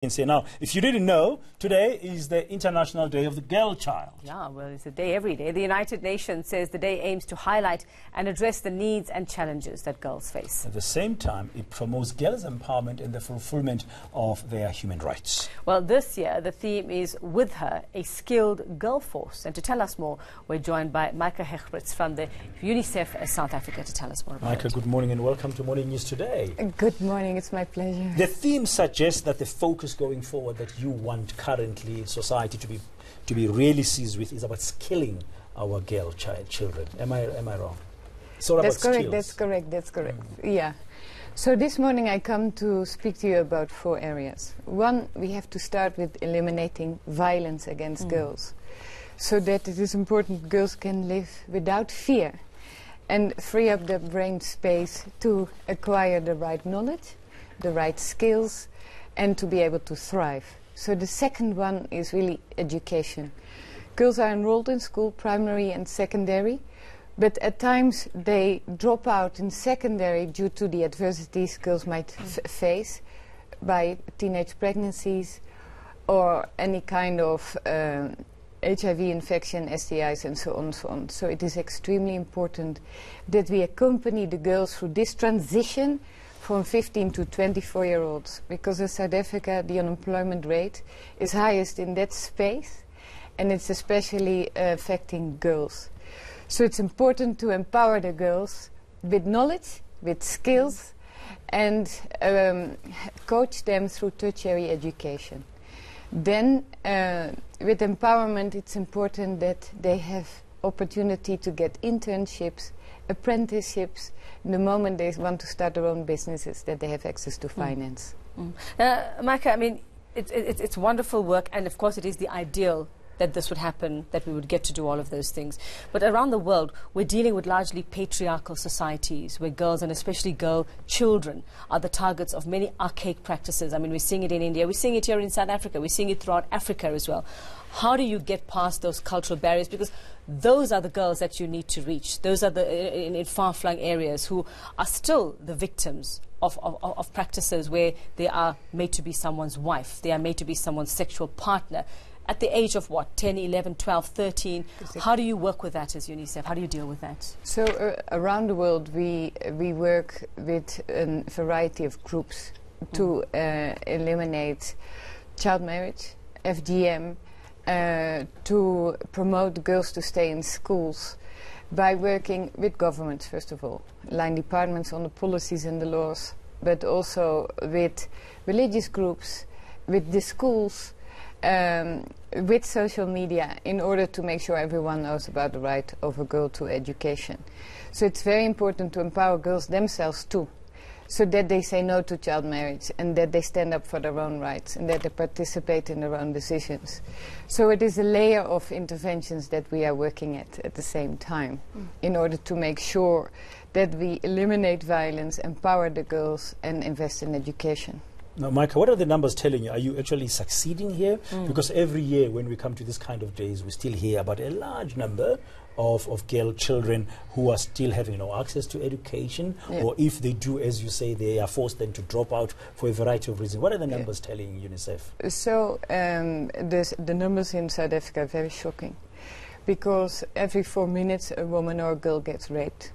eNCA. Now, if you didn't know, today is the International Day of the Girl Child. Yeah, well, it's a day every day. The United Nations says the day aims to highlight and address the needs and challenges that girls face. At the same time, it promotes girls' empowerment and the fulfillment of their human rights. Well, this year, the theme is With Her, a Skilled Girl Force. And to tell us more, we're joined by Mayke Huijbregts from the UNICEF South Africa to tell us more about it. Mayke, good morning and welcome to Morning News Today. Good morning, it's my pleasure. The theme suggests that the focus going forward that you want currently society to be really seized with is about skilling our children. Am I wrong? It's all that's about correct. skills. That's correct. Yeah. So this morning I come to speak to you about 4 areas. One, we have to start with eliminating violence against girls, so that it is important girls can live without fear and free up their brain space to acquire the right knowledge, the right skills, and to be able to thrive. So the second one is really education. Girls are enrolled in school, primary and secondary, but at times they drop out in secondary due to the adversities girls might face by teenage pregnancies or any kind of HIV infection, STIs and so on and so on. So it is extremely important that we accompany the girls through this transition from 15 to 24-year-olds, because in South Africa the unemployment rate is highest in that space, and it's especially affecting girls. So it's important to empower the girls with knowledge, with skills, and coach them through tertiary education. Then with empowerment it's important that they have opportunity to get internships, apprenticeships, the moment they want to start their own businesses, that they have access to finance. Mayke, I mean, it's wonderful work, and of course it is the ideal that this would happen, that we would get to do all of those things. But around the world, we're dealing with largely patriarchal societies where girls, and especially girl children, are the targets of many archaic practices. I mean, we're seeing it in India, we're seeing it here in South Africa, we're seeing it throughout Africa as well. How do you get past those cultural barriers? Because those are the girls that you need to reach. Those are the in far-flung areas who are still the victims of practices where they are made to be someone's wife, they are made to be someone's sexual partner. At the age of what, 10, 11, 12, 13, how do you work with that as UNICEF? How do you deal with that? So around the world we work with a variety of groups to eliminate child marriage, FGM, to promote girls to stay in schools by working with governments, first of all, line departments on the policies and the laws, but also with religious groups, with the schools, with social media, in order to make sure everyone knows about the right of a girl to education. So it's very important to empower girls themselves too, so that they say no to child marriage and that they stand up for their own rights and that they participate in their own decisions. So it is a layer of interventions that we are working at the same time in order to make sure that we eliminate violence, empower the girls and invest in education. Now, Mayke, what are the numbers telling you? Are you actually succeeding here? Because every year when we come to this kind of days, we still hear about a large number of girl children who are still having no access to education, or if they do, as you say, they are forced then to drop out for a variety of reasons. What are the numbers telling UNICEF? So the numbers in South Africa are very shocking, because every 4 minutes a woman or a girl gets raped.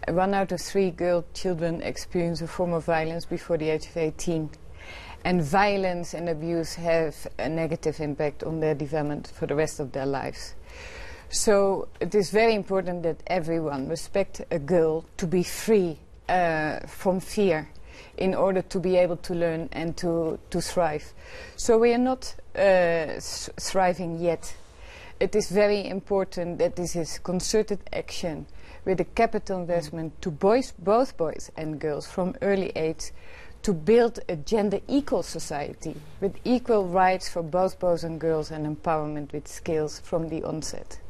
1 out of 3 girl children experience a form of violence before the age of 18. And violence and abuse have a negative impact on their development for the rest of their lives. So it is very important that everyone respect a girl to be free from fear in order to be able to learn and to thrive. So we are not thriving yet. It is very important that this is concerted action with a capital investment to both boys and girls from early age, to build a gender equal society with equal rights for both boys and girls and empowerment with skills from the onset.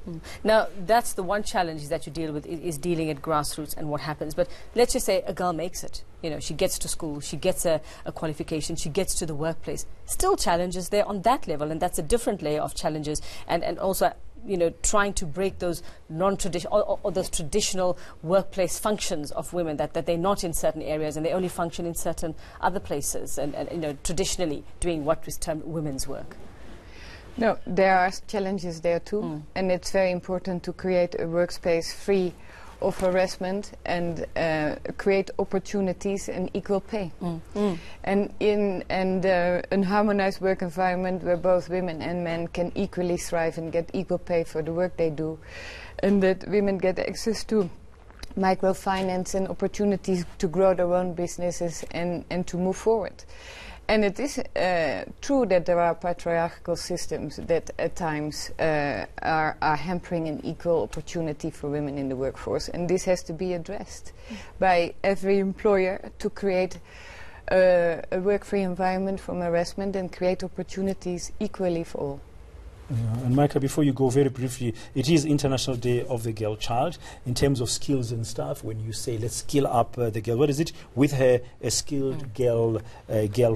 Now, that's the one challenge that you deal with, is dealing at grassroots and what happens. But let's just say a girl makes it. You know, she gets to school, she gets a qualification, she gets to the workplace. Still challenges there on that level, and that's a different layer of challenges. And also, trying to break those non-traditional or those traditional workplace functions of women, that they're not in certain areas and they only function in certain other places, and traditionally doing what is termed women's work? No, there are challenges there too, and it's very important to create a workspace free of harassment and create opportunities and equal pay. And in a harmonized work environment where both women and men can equally thrive and get equal pay for the work they do, and that women get access to microfinance and opportunities to grow their own businesses and to move forward. And it is true that there are patriarchal systems that at times are hampering an equal opportunity for women in the workforce. And this has to be addressed by every employer to create a work-free environment from harassment and create opportunities equally for all. And Mayke, before you go, very briefly, it is International Day of the Girl Child. In terms of skills and stuff, when you say let's skill up the girl, what is it? With her, a skilled girl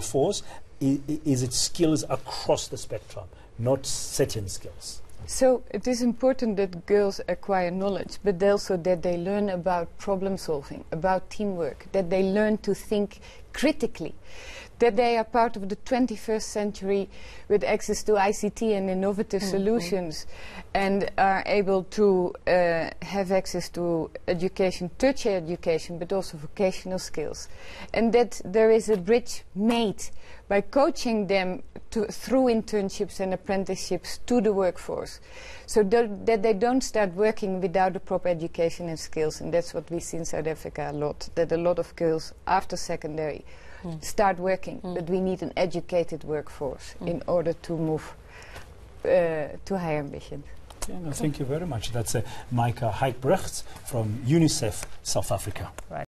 force, is it skills across the spectrum, not certain skills? So it is important that girls acquire knowledge, but also that they learn about problem solving, about teamwork, that they learn to think critically, that they are part of the 21st century with access to ICT and innovative solutions, and are able to have access to education, tertiary education, but also vocational skills. And that there is a bridge made by coaching them through internships and apprenticeships to the workforce, so that they don't start working without the proper education and skills. And that's what we see in South Africa a lot, that a lot of girls after secondary start working, but we need an educated workforce in order to move to higher ambitions. Yeah, no, thank you very much. That's Mayke Huijbregts from UNICEF South Africa. Right.